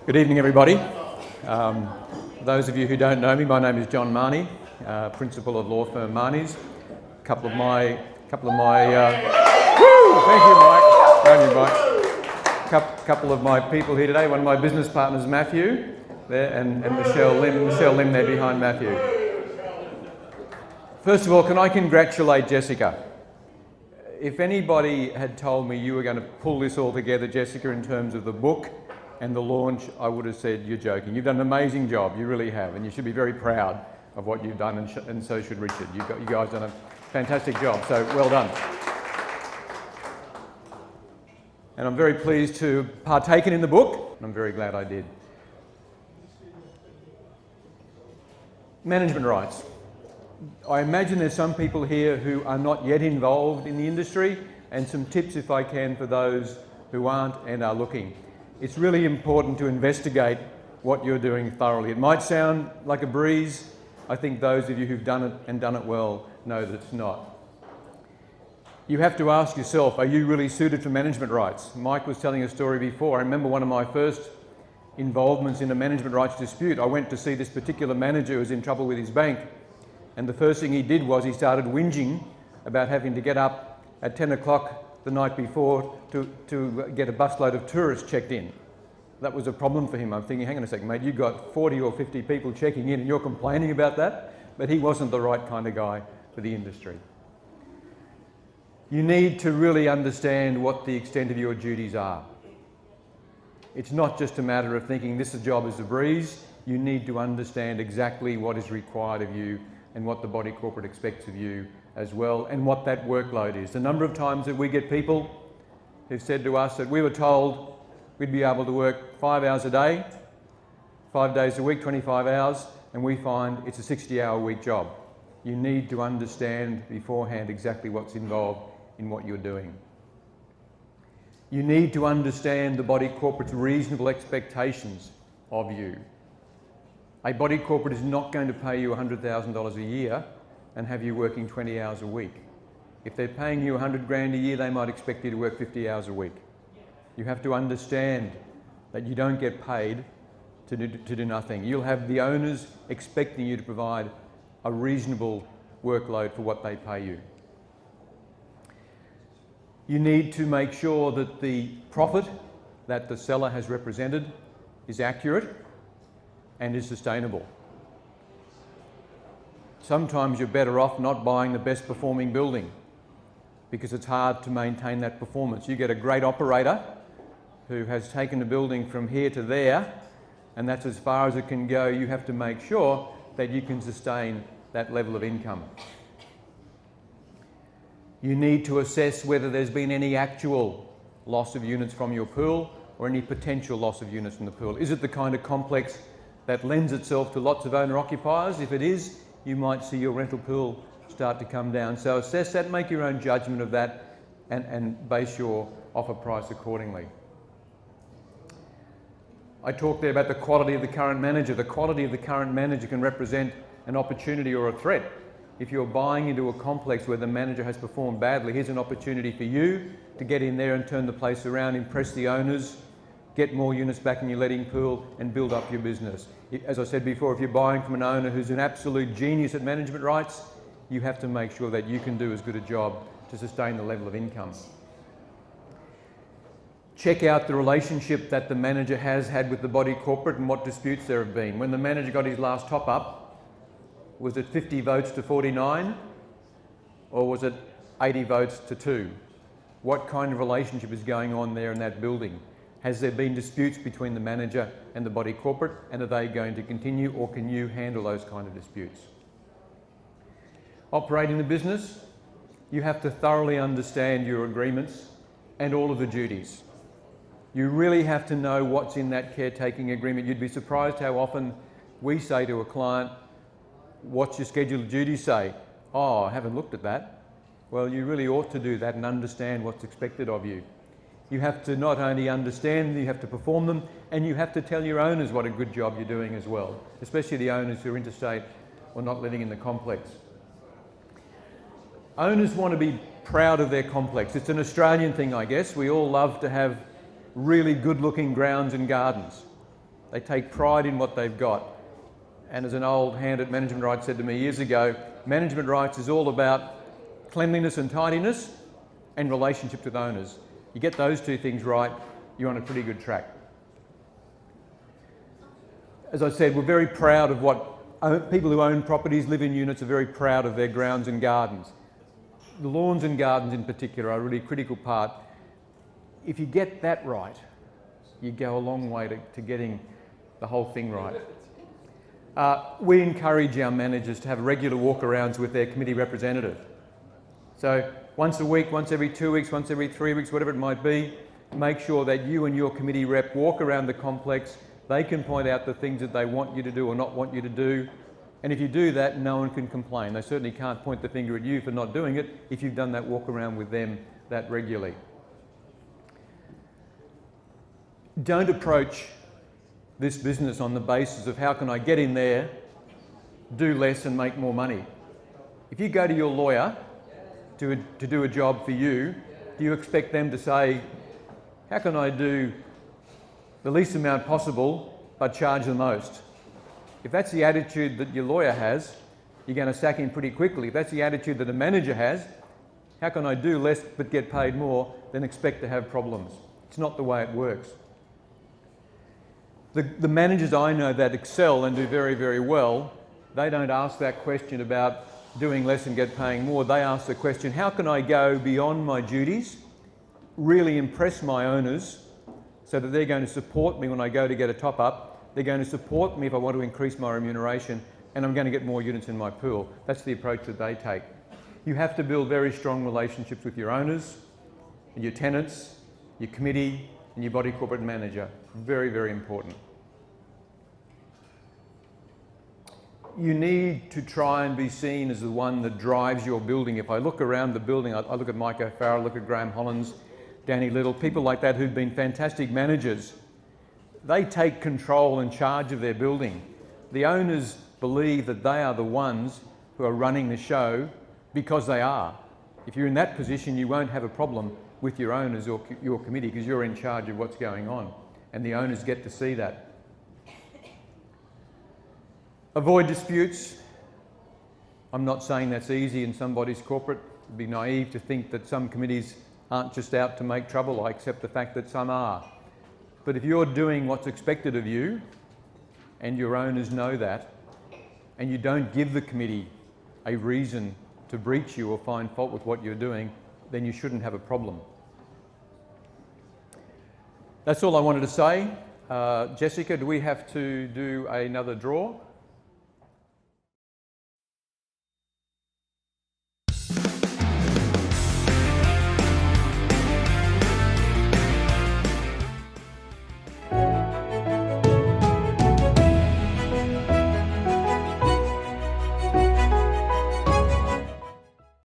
Good evening, everybody. Those of you who don't know me, my name is John Mahoney, principal of law firm Minimise. Thank you, Mike. Couple of my people here today. One of my business partners, Matthew, there, and Michelle Lim there behind Matthew. First of all, can I congratulate Jessica? If anybody had told me you were going to pull this all together, Jessica, in terms of the book and the launch, I would have said, you're joking. You've done an amazing job, you really have, and you should be very proud of what you've done, and so should Richard. You guys have done a fantastic job, so well done. And I'm very pleased to partake in the book, and I'm very glad I did. Management rights. I imagine there's some people here who are not yet involved in the industry, and some tips, if I can, for those who aren't and are looking. It's really important to investigate what you're doing thoroughly. It might sound like a breeze. I think those of you who've done it and done it well know that it's not. You have to ask yourself, are you really suited for management rights? Mike was telling a story before. I remember one of my first involvements in a management rights dispute. I went to see this particular manager who was in trouble with his bank, and the first thing he did was he started whinging about having to get up at 10 o'clock the night before to get a busload of tourists checked in. That was a problem for him. I'm thinking, hang on a second, mate, you've got 40 or 50 people checking in and you're complaining about that? But he wasn't the right kind of guy for the industry. You need to really understand what the extent of your duties are. It's not just a matter of thinking this job is a breeze. You need to understand exactly what is required of you and what the body corporate expects of you as well, and what that workload is. The number of times that we get people who've said to us that we were told we'd be able to work 5 hours a day, 5 days a week, 25 hours, and we find it's a 60-hour-a-week job. You need to understand beforehand exactly what's involved in what you're doing. You need to understand the body corporate's reasonable expectations of you. A body corporate is not going to pay you $100,000 a year and have you working 20 hours a week. If they're paying you 100 grand a year, they might expect you to work 50 hours a week. You have to understand that you don't get paid to do nothing. You'll have the owners expecting you to provide a reasonable workload for what they pay you. You need to make sure that the profit that the seller has represented is accurate and is sustainable. Sometimes you're better off not buying the best performing building because it's hard to maintain that performance. You get a great operator who has taken the building from here to there, and that's as far as it can go. You have to make sure that you can sustain that level of income. You need to assess whether there's been any actual loss of units from your pool or any potential loss of units from the pool. Is it the kind of complex that lends itself to lots of owner-occupiers? If it is, you might see your rental pool start to come down. So assess that, make your own judgment of that, and base your offer price accordingly. I talked there about the quality of the current manager. The quality of the current manager can represent an opportunity or a threat. If you're buying into a complex where the manager has performed badly, here's an opportunity for you to get in there and turn the place around, impress the owners, get more units back in your letting pool, and build up your business. As I said before, if you're buying from an owner who's an absolute genius at management rights, you have to make sure that you can do as good a job to sustain the level of income. Check out the relationship that the manager has had with the body corporate and what disputes there have been. When the manager got his last top-up, was it 50 votes to 49, or was it 80 votes to 2? What kind of relationship is going on there in that building? Has there been disputes between the manager and the body corporate, and are they going to continue, or can you handle those kind of disputes? Operating the business, you have to thoroughly understand your agreements and all of the duties. You really have to know what's in that caretaking agreement. You'd be surprised how often we say to a client, what's your scheduled duties say? Oh, I haven't looked at that. Well, you really ought to do that and understand what's expected of you. You have to not only understand them, you have to perform them, and you have to tell your owners what a good job you're doing as well, especially the owners who are interstate or not living in the complex. Owners want to be proud of their complex. It's an Australian thing, I guess. We all love to have really good-looking grounds and gardens. They take pride in what they've got. And as an old hand at management rights said to me years ago, management rights is all about cleanliness and tidiness and relationship with owners. You get those two things right, you're on a pretty good track. As I said, we're very proud of what people who own properties, live in units, are very proud of their grounds and gardens. The lawns and gardens in particular are a really critical part. If you get that right, you go a long way to getting the whole thing right. We encourage our managers to have regular walkarounds with their committee representative. So once a week, once every 2 weeks, once every 3 weeks, whatever it might be, make sure that you and your committee rep walk around the complex. They can point out the things that they want you to do or not want you to do. And if you do that, no one can complain. They certainly can't point the finger at you for not doing it if you've done that walk around with them that regularly. Don't approach this business on the basis of how can I get in there, do less and make more money. If you go to your lawyer to do a job for you, do you expect them to say, how can I do the least amount possible but charge the most? If that's the attitude that your lawyer has, you're going to sack him pretty quickly. If that's the attitude that a manager has, how can I do less but get paid more, then expect to have problems. It's not the way it works. The managers I know that excel and do very, very well, they don't ask that question about doing less and get paying more. They ask the question, how can I go beyond my duties, really impress my owners so that they're going to support me when I go to get a top-up, they're going to support me if I want to increase my remuneration, and I'm going to get more units in my pool. That's the approach that they take. You have to build very strong relationships with your owners, your tenants, your committee, and your body corporate manager. Very, very important. You need to try and be seen as the one that drives your building. If I look around the building, I look at Mike O'Farrell, look at Graham Hollands, Danny Little, people like that who've been fantastic managers. They take control and charge of their building. The owners believe that they are the ones who are running the show because they are. If you're in that position, you won't have a problem with your owners or your committee because you're in charge of what's going on, and the owners get to see that. Avoid disputes. I'm not saying that's easy in somebody's corporate. It'd be naive to think that some committees aren't just out to make trouble. I accept the fact that some are. But if you're doing what's expected of you, and your owners know that, and you don't give the committee a reason to breach you or find fault with what you're doing, then you shouldn't have a problem. That's all I wanted to say. Jessica, do we have to do another draw?